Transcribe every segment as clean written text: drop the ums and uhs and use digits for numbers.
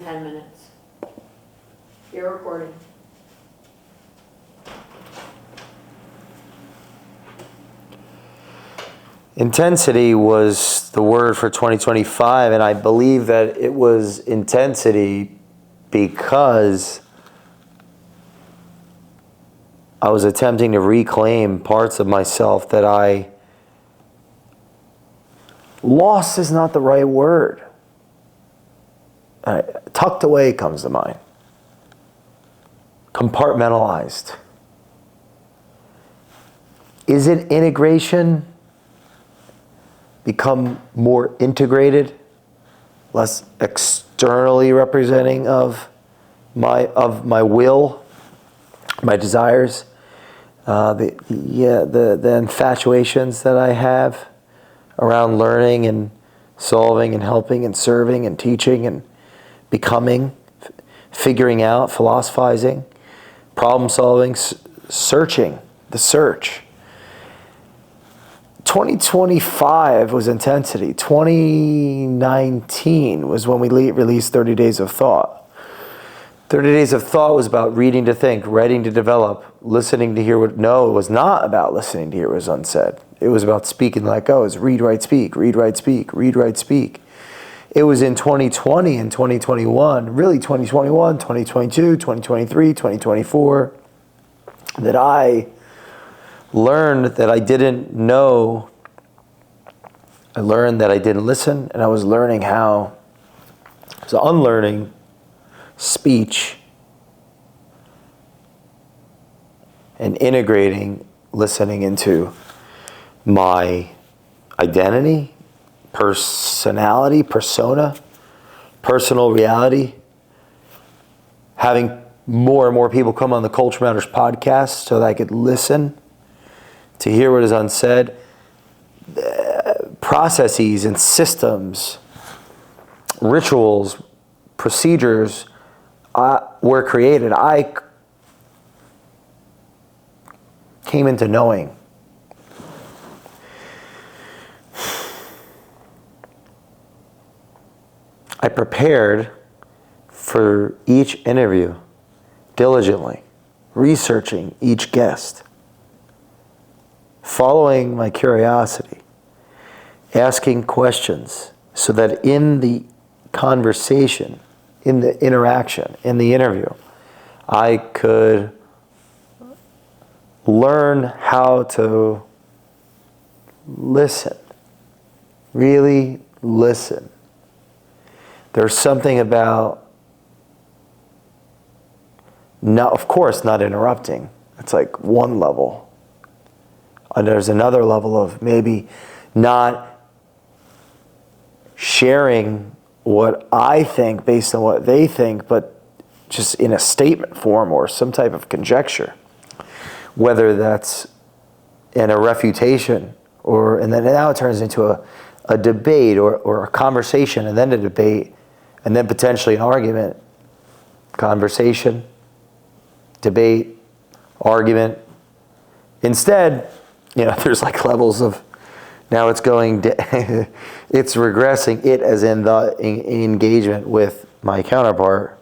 10 minutes. You're recording. Intensity was the word for 2025, and I believe that it was intensity because I was attempting to reclaim parts of myself that I lost is not the right word. Tucked away comes to mind. Compartmentalized. Is it integration? Become more integrated, less externally representing of my will, my desires, the infatuations that I have around learning and solving and helping and serving and teaching and becoming, figuring out, philosophizing, problem solving, searching, the search. 2025 was intensity. 2019 was when we released 30 Days of Thought. 30 Days of Thought was about reading to think, writing to develop, listening to hear what... No, it was not about listening to hear what was unsaid. It was about speak and let go. It was read, write, speak, read, write, speak, read, write, speak. It was in 2020 and 2021, really 2021, 2022, 2023, 2024, that I learned that I didn't know. I learned that I didn't listen, and I was learning how. So unlearning speech and integrating listening into my identity, personality, persona, personal reality, having more and more people come on the Culture Matters podcast so that I could listen to hear what is unsaid. Processes and systems, rituals, procedures were created. I came into knowing. I prepared for each interview diligently, researching each guest, following my curiosity, asking questions so that in the conversation, in the interaction, in the interview, I could learn how to listen, really listen. There's something about, of course, not interrupting. It's like one level. And there's another level of maybe not sharing what I think based on what they think, but just in a statement form or some type of conjecture. Whether that's in a refutation and then now it turns into a debate or a conversation and then a debate and then potentially an argument. Conversation, debate, argument. Instead, there's like levels of, now it's going, it's regressing, it as in the engagement with my counterpart.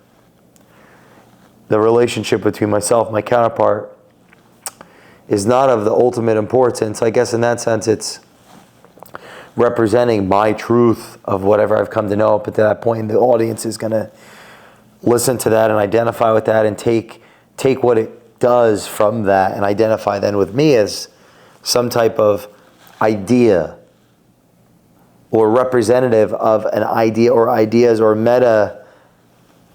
The relationship between myself and my counterpart is not of the ultimate importance. I guess in that sense it's representing my truth of whatever I've come to know, but at that point the audience is going to listen to that and identify with that and take what it does from that and identify then with me as some type of idea or representative of an idea or ideas or meta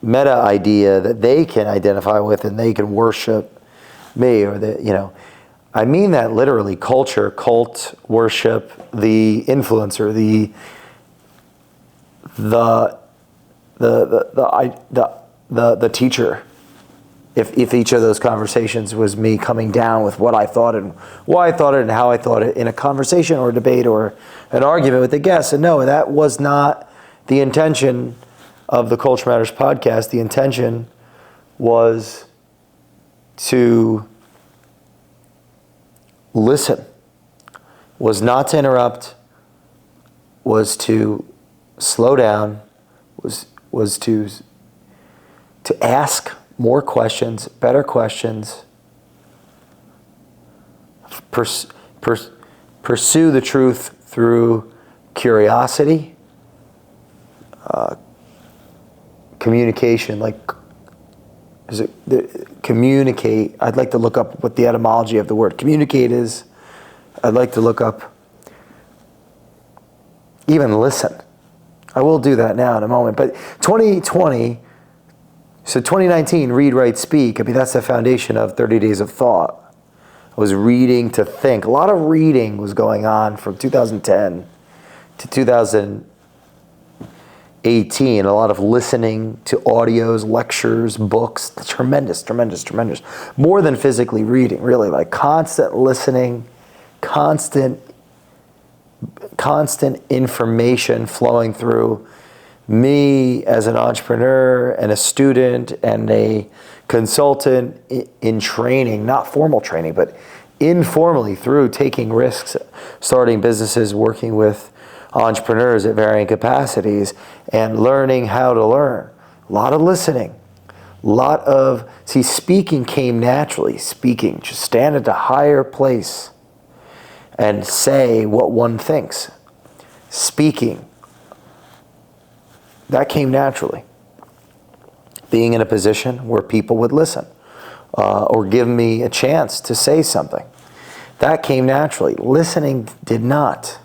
idea that they can identify with and they can worship me or I mean that literally. Culture, cult, worship, the influencer, the teacher. If each of those conversations was me coming down with what I thought and why I thought it and how I thought it in a conversation or a debate or an argument with the guests. And no, that was not the intention of the Culture Matters podcast. The intention was to listen, was not to interrupt, was to slow down, was to to ask more questions, better questions, pursue the truth through curiosity, communication, communicate. I'd like to look up what the etymology of the word communicate is. I'd like to look up even listen. I will do that now in a moment. But 2020, so 2019, read, write, speak. I mean, that's the foundation of 30 Days of Thought. I was reading to think. A lot of reading was going on from 2010 to 2018. A lot of listening to audios, lectures, books. Tremendous. More than physically reading, really. Like constant listening, constant information flowing through me as an entrepreneur and a student and a consultant in training, not formal training, but informally through taking risks, starting businesses, working with entrepreneurs at varying capacities and learning how to learn. A lot of listening, speaking came naturally. Speaking, just stand at a higher place and say what one thinks. Speaking, that came naturally. Being in a position where people would listen or give me a chance to say something. That came naturally. Listening did not.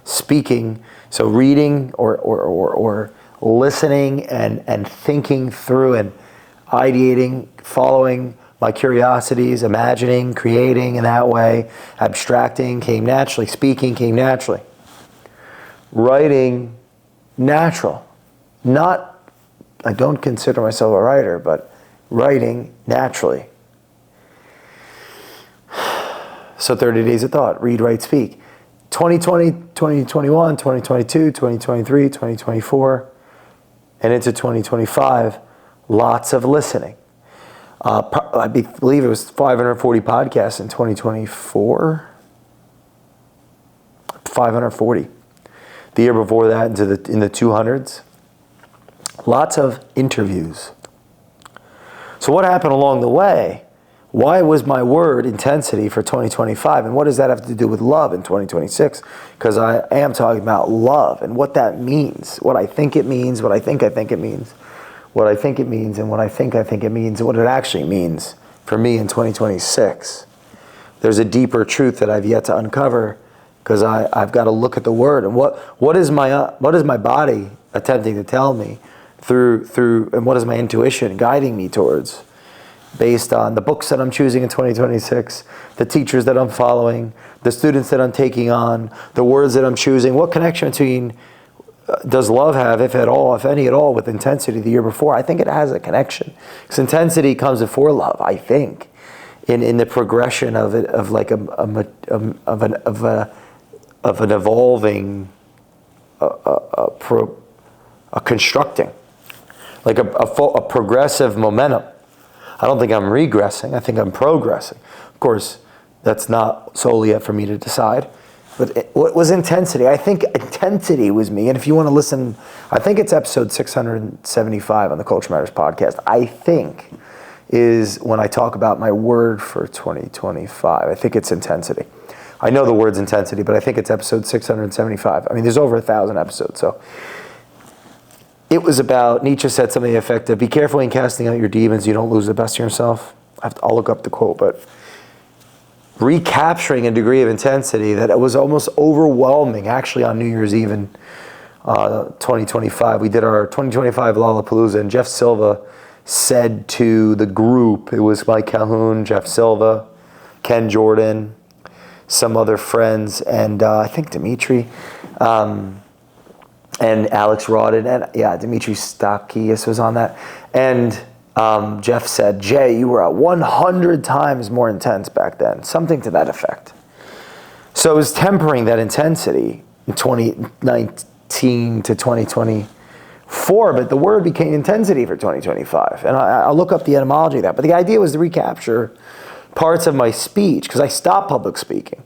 Speaking, so reading or listening and thinking through and ideating, following my curiosities, imagining, creating in that way, abstracting came naturally. Speaking came naturally. Writing, natural. I don't consider myself a writer, but writing naturally. So 30 Days of Thought, read, write, speak. 2020, 2021, 2022, 2023, 2024, and into 2025, lots of listening. I believe it was 540 podcasts in 2024. 540. The year before that, in the 200s. Lots of interviews. So what happened along the way? Why was my word intensity for 2025? And what does that have to do with love in 2026? Because I am talking about love and what that means. What I think it means, what I think it means. What I think it means and what I think it means and what it actually means for me in 2026. There's a deeper truth that I've yet to uncover because I've got to look at the word and what is my body attempting to tell me through and what is my intuition guiding me towards based on the books that I'm choosing in 2026, the teachers that I'm following, the students that I'm taking on, the words that I'm choosing. What connection between does love have, if at all, if any at all, with intensity the year before? I think it has a connection. Because intensity comes before love, I think, in the progression of it, of like an evolving, a constructing, like a progressive momentum. I don't think I'm regressing. I think I'm progressing. Of course, that's not solely up for me to decide. But what was intensity? I think intensity was me. And if you want to listen, I think it's episode 675 on the Culture Matters podcast, I think is when I talk about my word for 2025. I think it's intensity. I know the word's intensity, but I think it's episode 675. I mean, there's over 1,000 episodes, so. It was about, Nietzsche said something effective, be careful in casting out your demons, you don't lose the best of yourself. I'll look up the quote, but recapturing a degree of intensity that it was almost overwhelming, actually on New Year's Eve in 2025. We did our 2025 Lollapalooza, and Jeff Silva said to the group, it was Mike Calhoun, Jeff Silva, Ken Jordan, some other friends, and I think Dimitri, and Alex Rodden, and Dimitri Stakias was on that. And Jeff said, Jay, you were at 100 times more intense back then. Something to that effect. So it was tempering that intensity in 2019 to 2024, but the word became intensity for 2025. And I'll look up the etymology of that. But the idea was to recapture parts of my speech, because I stopped public speaking.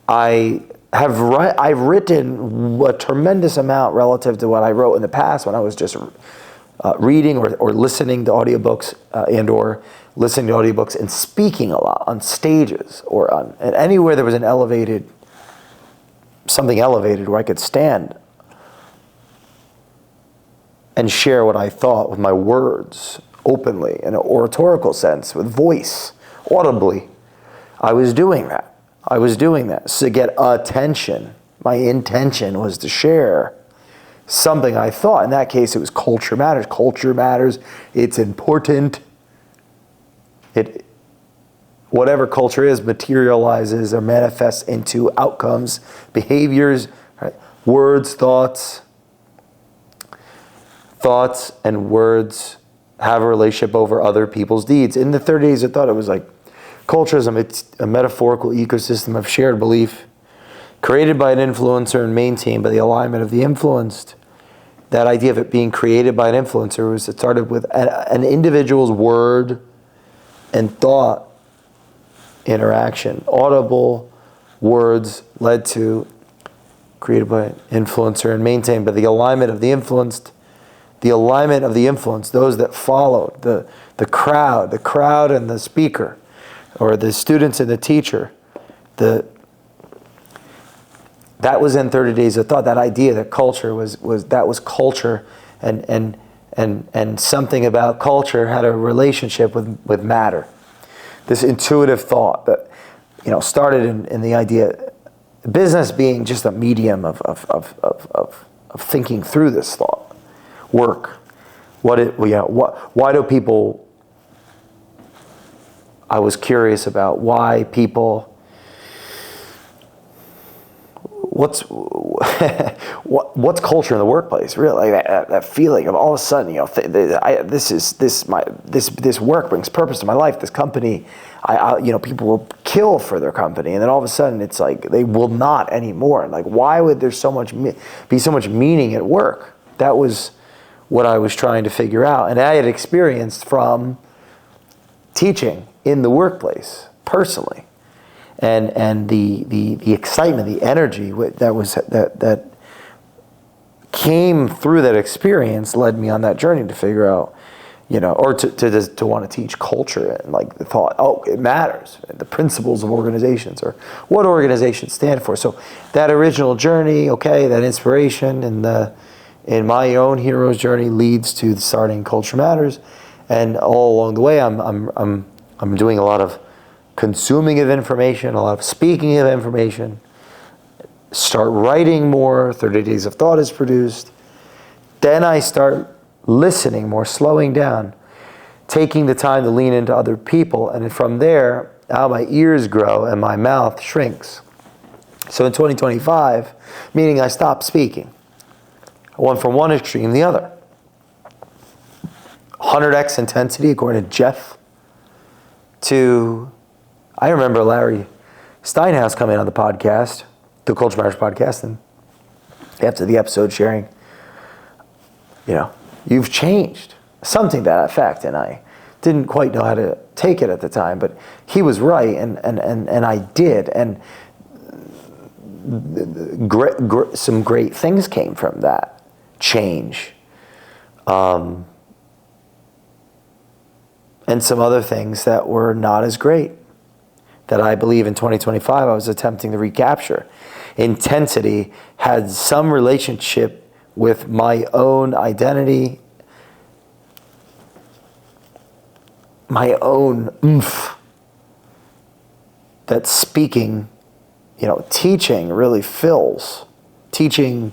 I've written a tremendous amount relative to what I wrote in the past when I was just reading or listening to audiobooks or listening to audiobooks and speaking a lot on stages or and anywhere there was something elevated where I could stand and share what I thought with my words openly in an oratorical sense, with voice, audibly. I was doing that. So to get attention, my intention was to share something I thought. In that case, it was culture matters. Culture matters. It's important. Whatever culture is materializes or manifests into outcomes, behaviors, right? Words, thoughts and words have a relationship over other people's deeds. In the 30 days, I thought it was like culture is a metaphorical ecosystem of shared belief created by an influencer and maintained by the alignment of the influenced. That idea of it being created by an influencer it started with an individual's word and thought interaction. Audible words led to created by an influencer and maintained by the alignment of the influenced. The alignment of the influence, those that followed, the crowd and the speaker, or the students and the teacher. That was in 30 Days of Thought. That idea that culture was culture, and something about culture had a relationship with matter. This intuitive thought that started in the idea, business being just a medium of thinking through this thought. Work. Why do people? I was curious about why people. What's culture in the workplace? Really, like that feeling of all of a sudden, this work brings purpose to my life. This company, people will kill for their company, and then all of a sudden, it's like they will not anymore. And like, why would there be so much meaning at work? That was what I was trying to figure out. And I had experienced from teaching in the workplace personally. And the excitement, the energy that came through that experience led me on that journey to figure out, or to want to teach culture and like the thought, it matters, the principles of organizations or what organizations stand for. So that original journey, that inspiration in my own hero's journey leads to starting Culture Matters, and all along the way, I'm doing a lot of consuming of information, a lot of speaking of information. Start writing more. 30 Days of Thought is produced. Then I start listening more, slowing down, taking the time to lean into other people, and from there, now my ears grow and my mouth shrinks. So in 2025, meaning I stopped speaking. I went from one extreme to the other. 100x intensity, according to Jeff, I remember Larry Steinhaus coming on the podcast, the Culture Matters podcast, and after the episode sharing, you've changed, something to that effect, and I didn't quite know how to take it at the time, but he was right, and I did, and some great things came from that change, and some other things that were not as great, that I believe in 2025 I was attempting to recapture. Intensity had some relationship with my own identity, my own oomph, that speaking, teaching really fills. Teaching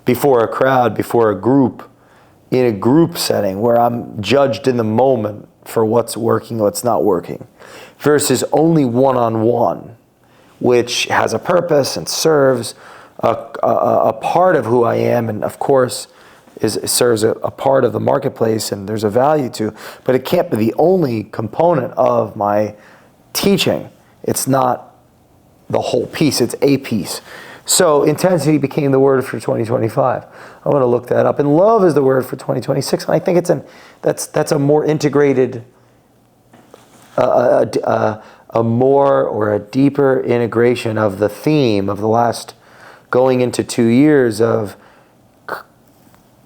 before a crowd, before a group, in a group setting where I'm judged in the moment for what's working, what's not working, versus only one-on-one, which has a purpose and serves a part of who I am, and of course serves a part of the marketplace, and there's a value to, but it can't be the only component of my teaching. It's not the whole piece, it's a piece. So intensity became the word for 2025. I want to look that up. And love is the word for 2026. And I think that's a more integrated, a more or a deeper integration of the theme of the last, going into 2 years of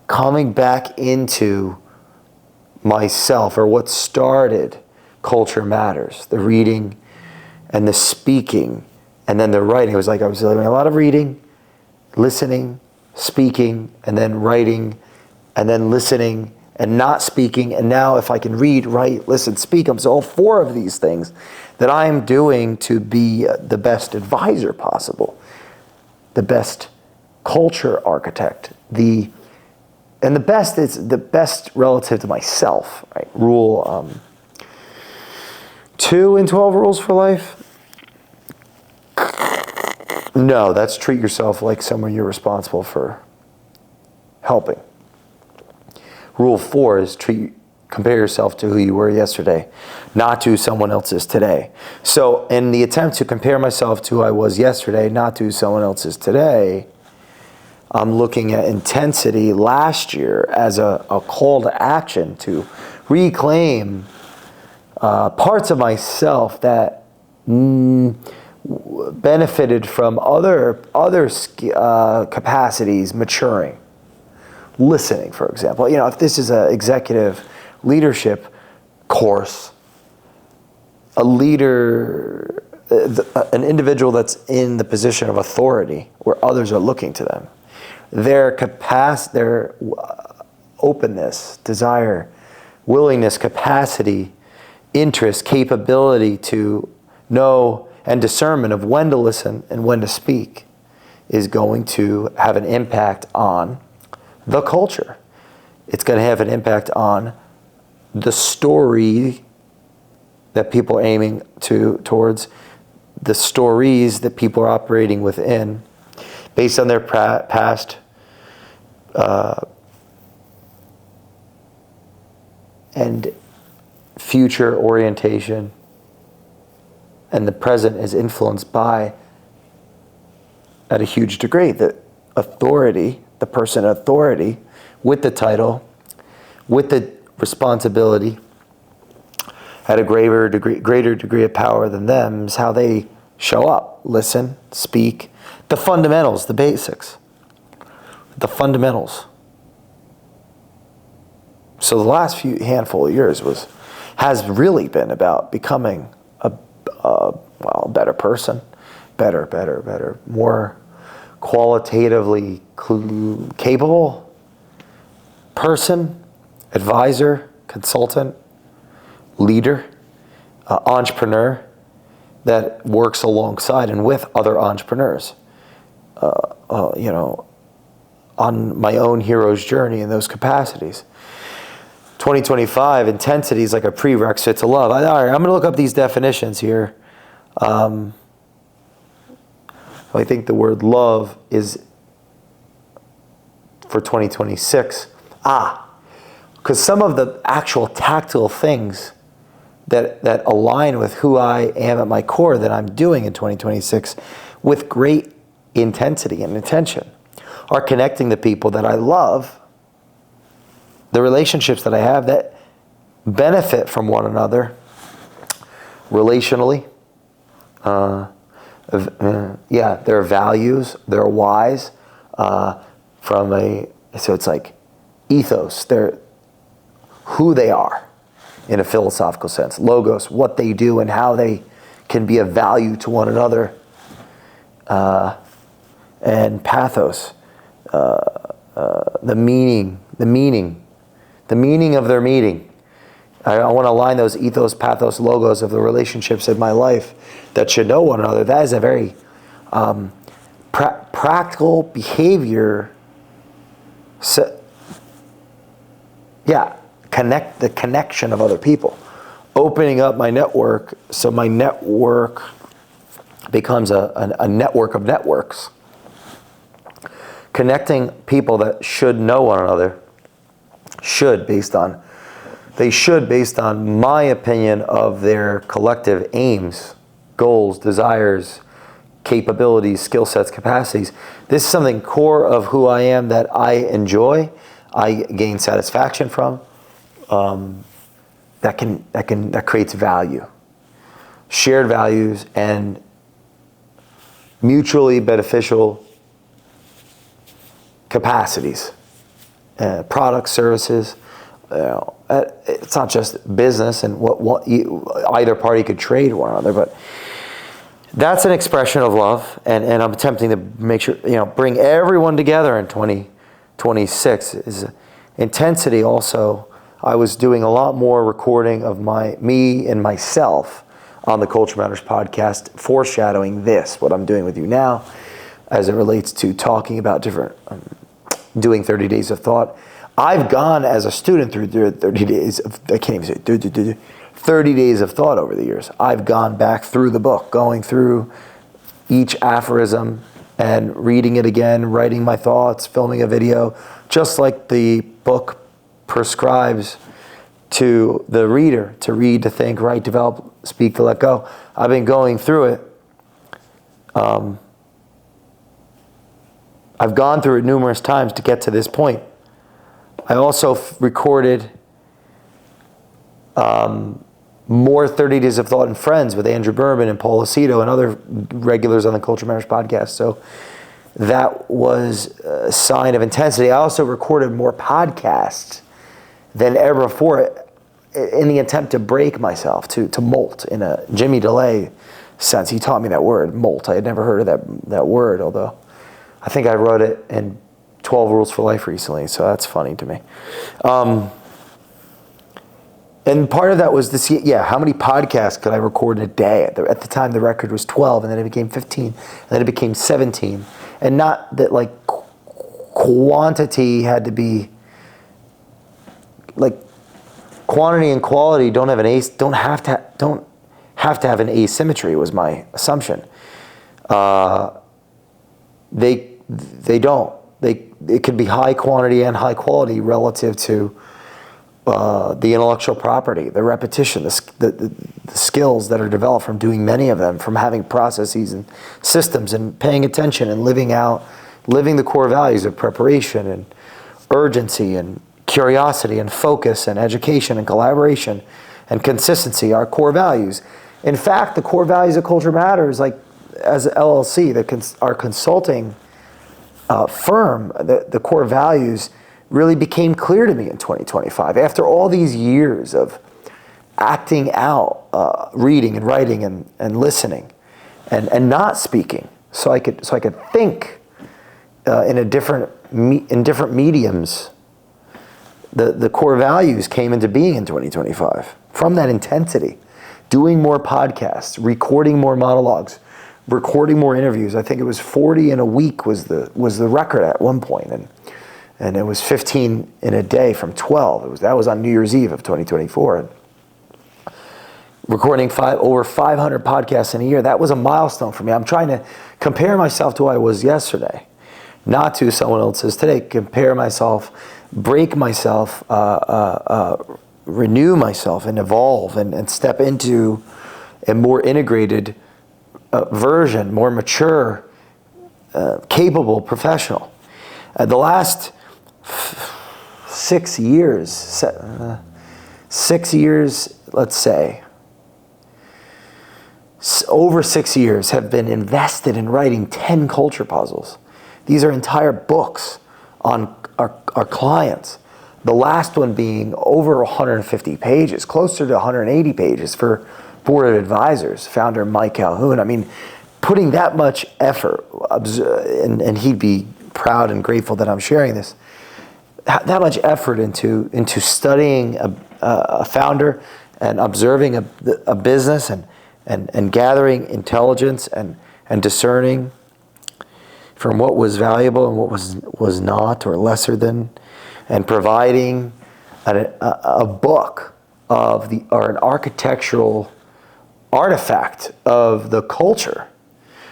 coming back into myself, or what started Culture Matters, the reading and the speaking, and then the writing. It was like I was doing a lot of reading, listening, speaking, and then writing, and then listening, and not speaking. And now if I can read, write, listen, speak, so all four of these things that I'm doing to be the best advisor possible, the best culture architect, the best is the best relative to myself, right? Rule 2 in 12 Rules for Life. No, that's treat yourself like someone you're responsible for helping. Rule 4 is compare yourself to who you were yesterday, not to someone else's today. So in the attempt to compare myself to who I was yesterday, not to someone else's today, I'm looking at intensity last year as a call to action to reclaim parts of myself that benefited from other capacities maturing. Listening, for example. If this is an executive leadership course, a leader, an individual that's in the position of authority where others are looking to them, their capacity, their openness, desire, willingness, capacity, interest, capability to know and discernment of when to listen and when to speak is going to have an impact on the culture. It's going to have an impact on the story that people are aiming towards, the stories that people are operating within, based on their past and future orientation, and the present is influenced by, at a huge degree, the authority, the person in authority, with the title, with the responsibility, at a greater degree of power than them, is how they show up, listen, speak, the fundamentals, the basics, the fundamentals. So the last handful of years has really been about becoming a better person, better, more qualitatively capable person, advisor, consultant, leader, entrepreneur that works alongside and with other entrepreneurs, on my own hero's journey in those capacities. 2025, intensity is like a prerequisite to love. All right, I'm going to look up these definitions here. I think the word love is for 2026. Because some of the actual tactile things that align with who I am at my core that I'm doing in 2026 with great intensity and intention are connecting the people that I love, the relationships that I have that benefit from one another relationally, their values, their whys, so it's like ethos, they're who they are in a philosophical sense, logos, what they do and how they can be of value to one another, and pathos, the meaning of their meeting. I want to align those ethos, pathos, logos of the relationships in my life that should know one another. That is a very practical behavior. Connect the connection of other people. Opening up my network so my network becomes a network of networks. Connecting people that should know one another. Based on my opinion of their collective aims, goals, desires, capabilities, skill sets, capacities. This is something core of who I am that I enjoy, I gain satisfaction from, that creates value. Shared values and mutually beneficial capacities. Products, services, it's not just business and what either party could trade one another, but that's an expression of love, and I'm attempting to make sure, bring everyone together in 2026. Is intensity also. I was doing a lot more recording of me and myself on the Culture Matters podcast, foreshadowing what I'm doing with you now, as it relates to talking about different, doing 30 days of thought. I've gone as a student through 30 days of, I can't even say, 30 days of thought over the years. I've gone back through the book, going through each aphorism and reading it again, writing my thoughts, filming a video, just like the book prescribes to the reader to read, to think, write, develop, speak, to let go. I've been going through it. I've gone through it numerous times to get to this point. I also recorded more 30 Days of Thought and Friends with Andrew Berman and Paul Aceto and other regulars on the Culture Matters podcast. So that was a sign of intensity. I also recorded more podcasts than ever before in the attempt to break myself, to molt in a Jimmy DeLay sense. He taught me that word, molt. I had never heard of that word, although I think I wrote it in 12 Rules for Life recently, so that's funny to me. And part of that was to see, how many podcasts could I record in a day? At the time, the record was 12, and then it became 15, and then it became 17. And not that like quantity had to be, like quantity and quality don't have to have an asymmetry, was my assumption. They don't. It could be high quantity and high quality relative to the intellectual property, the repetition, the skills that are developed from doing many of them, from having processes and systems and paying attention and living the core values of preparation and urgency and curiosity and focus and education and collaboration and consistency, our core values. In fact, the core values of Culture Matters, like as LLC, our consulting firm, the core values really became clear to me in 2025. After all these years of acting out, reading and writing and listening and not speaking, so I could think in different mediums. The core values came into being in 2025 from that intensity. Doing more podcasts, recording more monologues, recording more interviews. I think it was 40 in a week was the record at one point, and it was 15 in a day from 12. That was on New Year's Eve of 2024. And recording over 500 podcasts in a year. That was a milestone for me. I'm trying to compare myself to who I was yesterday, not to someone else's today. Compare myself, break myself, renew myself, and evolve, and step into a more integrated version, more mature, capable professional. The last 6 years, let's say, over 6 years have been invested in writing 10 culture puzzles. These are entire books on our clients. The last one being over 150 pages, closer to 180 pages for Board of Advisors, founder Mike Calhoun. I mean, putting that much effort, and he'd be proud and grateful that I'm sharing this, that much effort into studying a founder and observing a business and gathering intelligence and discerning from what was valuable and what was not or lesser than, and providing a book or an architectural artifact of the culture,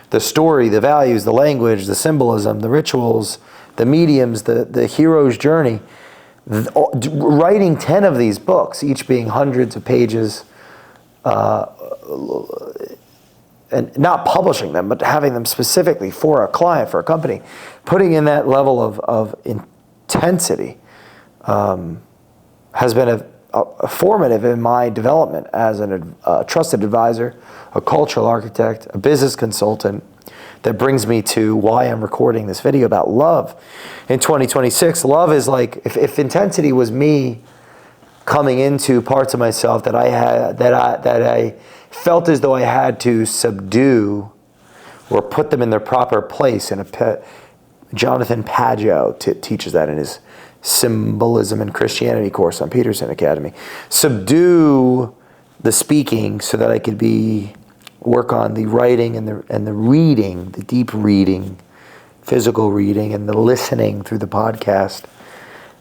the story, the values, the language, the symbolism, the rituals, the mediums, the hero's journey. Writing 10 of these books, each being hundreds of pages, and not publishing them, but having them specifically for a client, for a company, putting in that level of intensity has been a formative in my development as a trusted advisor, a cultural architect, a business consultant. That brings me to why I'm recording this video about love in 2026. Love is like, if intensity was me coming into parts of myself that I felt as though I had to subdue or put them in their proper place. Jonathan Pageau teaches that in his Symbolism in Christianity course on Peterson Academy. Subdue the speaking so that I could work on the writing and the reading, the deep reading, physical reading, and the listening through the podcast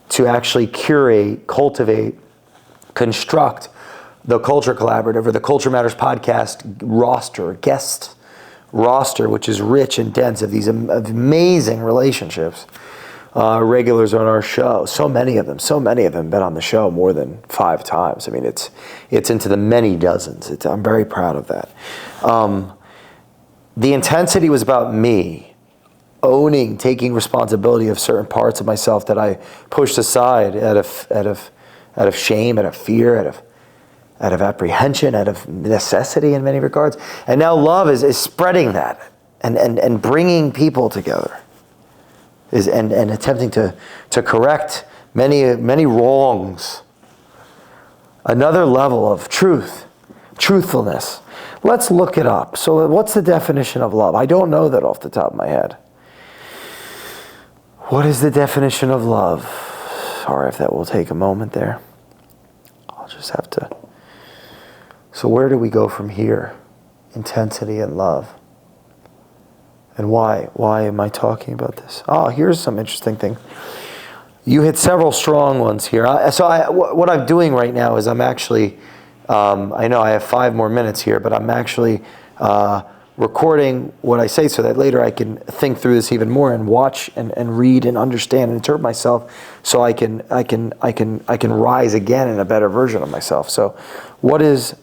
to actually curate, cultivate, construct the Culture Collaborative or the Culture Matters podcast guest roster, which is rich and dense of these amazing relationships. Regulars on our show, so many of them been on the show more than 5 times. I mean, it's into the many dozens. I'm very proud of that. The intensity was about me owning, taking responsibility of certain parts of myself that I pushed aside out of shame, out of fear, out of apprehension, out of necessity in many regards. And now love is spreading that and bringing people together. And attempting to correct many wrongs. Another level of truthfulness. Let's look it up. So what's the definition of love? I don't know that off the top of my head. What is the definition of love? Sorry if that will take a moment there. I'll just have to. So where do we go from here? Intensity and love. And why am I talking about this? Oh, here's some interesting thing. You hit several strong ones here. What I'm doing right now is I'm actually, I know I have 5 more minutes here, but I'm actually recording what I say so that later I can think through this even more and watch and read and understand and interpret myself, so I can rise again in a better version of myself. So, what is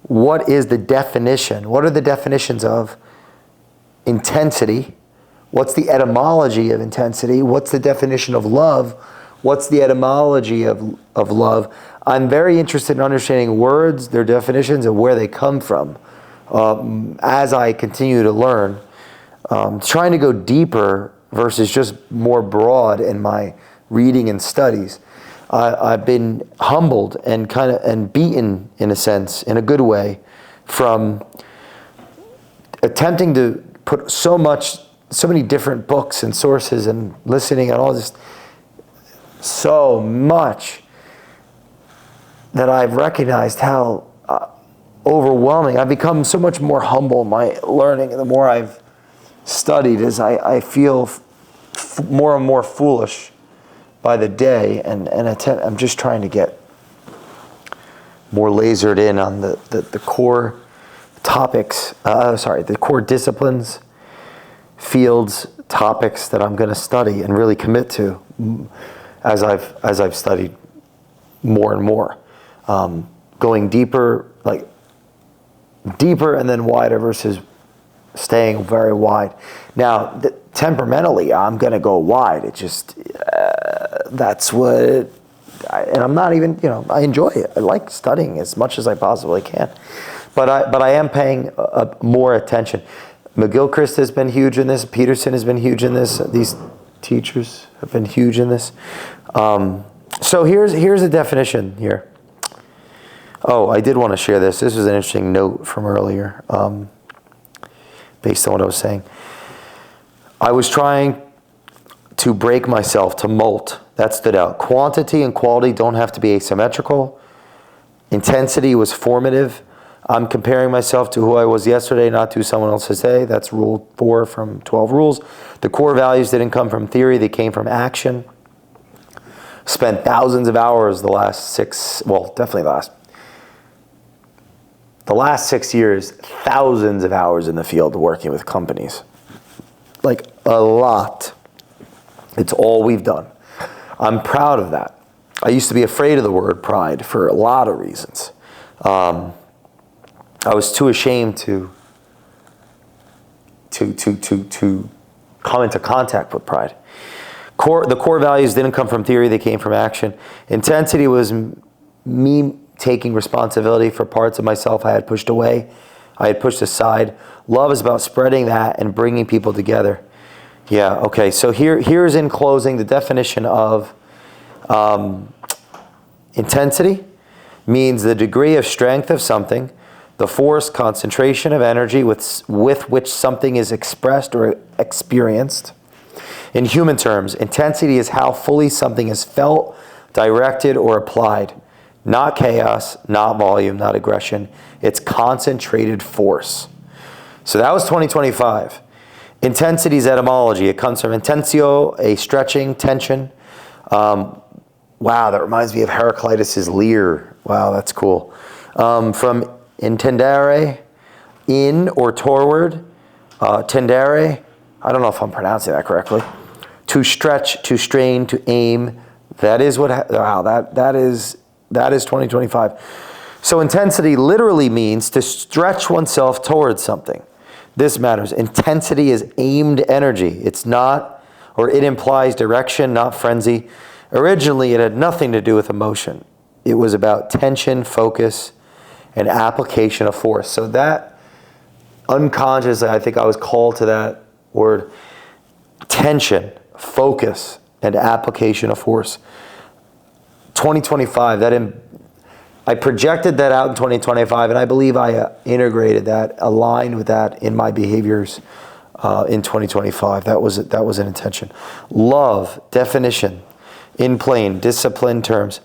the definition? What are the definitions of intensity? What's the etymology of intensity? What's the definition of love? What's the etymology of love? I'm very interested in understanding words, their definitions, and where they come from. As I continue to learn, trying to go deeper versus just more broad in my reading and studies. I've been humbled and beaten, in a sense, in a good way, from attempting to put so many different books and sources and listening and all this, so much that I've recognized how overwhelming. I've become so much more humble in my learning, and the more I've studied, as I feel more and more foolish by the day, and I'm just trying to get more lasered in on the core topics, the core disciplines, fields, topics that I'm going to study and really commit to as I've studied more and more. Going deeper and then wider versus staying very wide. Now, temperamentally, I'm going to go wide. It just, that's what, and I'm not even, I enjoy it. I like studying as much as I possibly can. But I am paying more attention. McGilchrist has been huge in this. Peterson has been huge in this. These teachers have been huge in this. So here's a definition here. Oh, I did want to share this. This was an interesting note from earlier, based on what I was saying. I was trying to break myself to molt. That stood out. Quantity and quality don't have to be asymmetrical. Intensity was formative. I'm comparing myself to who I was yesterday, not to someone else today. That's rule 4 from 12 rules. The core values didn't come from theory, they came from action. Spent thousands of hours the last 6 years, thousands of hours in the field working with companies. Like a lot. It's all we've done. I'm proud of that. I used to be afraid of the word pride for a lot of reasons. I was too ashamed to come into contact with pride. The core values didn't come from theory, they came from action. Intensity was me taking responsibility for parts of myself I had pushed away, I had pushed aside. Love is about spreading that and bringing people together. Yeah, okay, so here's in closing the definition of Intensity means the degree of strength of something, the force, concentration of energy with which something is expressed or experienced. In human terms, intensity is how fully something is felt, directed, or applied. Not chaos, not volume, not aggression. It's concentrated force. So that was 2025. Intensity's etymology. It comes from intensio, a stretching, tension. Wow, that reminds me of Heraclitus' lyre. Wow, that's cool. From intendere, in or toward. Tendere, I don't know if I'm pronouncing that correctly. To stretch, to strain, to aim. That is what, wow, that is 2025. So intensity literally means to stretch oneself towards something. This matters. Intensity is aimed energy. It's not, or it implies direction, not frenzy. Originally, it had nothing to do with emotion. It was about tension, focus, and application of force. So that, unconsciously, I think I was called to that word, tension, focus, and application of force. 2025, I projected that out in 2025, and I believe I integrated that, aligned with that in my behaviors in 2025. That was an intention. Love, definition, in plain, disciplined terms.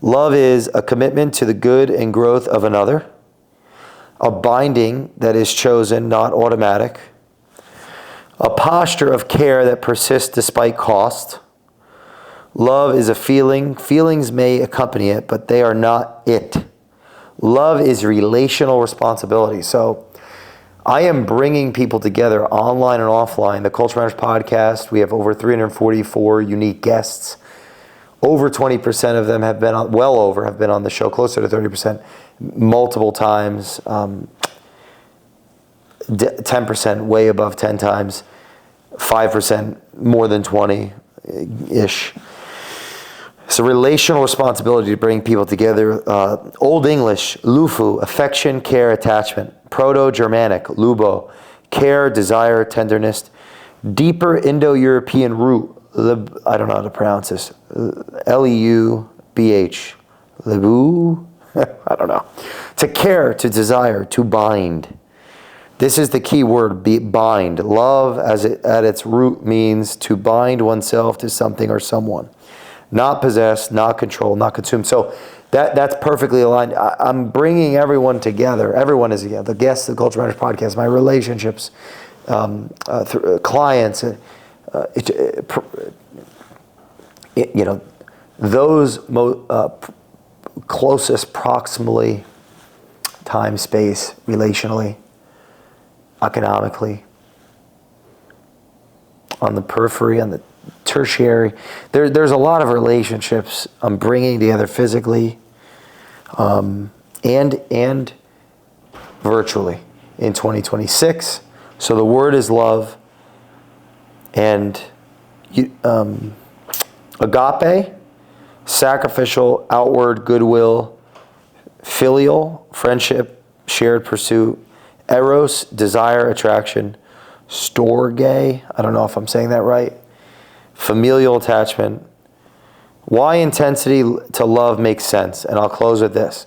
Love is a commitment to the good and growth of another, a binding that is chosen, not automatic, a posture of care that persists despite cost. Love is a feeling. Feelings may accompany it, but they are not it. Love is relational responsibility. So I am bringing people together online and offline. The Culture Matters podcast, we have over 344 unique guests. Over 20% of them have been on, well over, have been on the show, closer to 30%, multiple times. 10%, way above 10 times. 5%, more than 20-ish. It's a relational responsibility to bring people together. Old English, lufu, affection, care, attachment. Proto-Germanic, lubo, care, desire, tenderness. Deeper Indo-European root, I don't know how to pronounce this, L-E-U-B-H, lebu, I don't know. To care, to desire, to bind. This is the key word, bind. Love, at its root, means to bind oneself to something or someone. Not possess, not control, not consume. So that's perfectly aligned. I'm bringing everyone together. Everyone is together. The guests of the Culture Matters podcast, my relationships, clients, those closest proximally, time, space, relationally, economically, on the periphery, on the tertiary. There's a lot of relationships I'm bringing together physically and virtually in 2026. So the word is love, and agape, sacrificial, outward goodwill, filial, friendship, shared pursuit, eros, desire, attraction, storge, I don't know if I'm saying that right, familial attachment. Why intensity to love makes sense, and I'll close with this.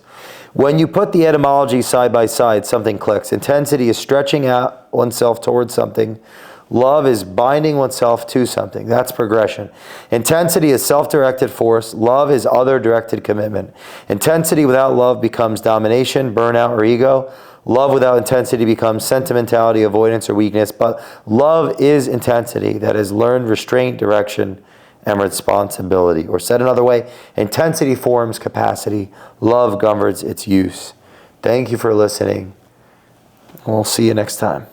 When you put the etymology side by side, something clicks. Intensity is stretching out oneself towards something. Love is binding oneself to something. That's progression. Intensity is self-directed force. Love is other-directed commitment. Intensity without love becomes domination, burnout, or ego. Love without intensity becomes sentimentality, avoidance, or weakness. But love is intensity that is learned restraint, direction, and responsibility. Or said another way, intensity forms capacity. Love governs its use. Thank you for listening. We'll see you next time.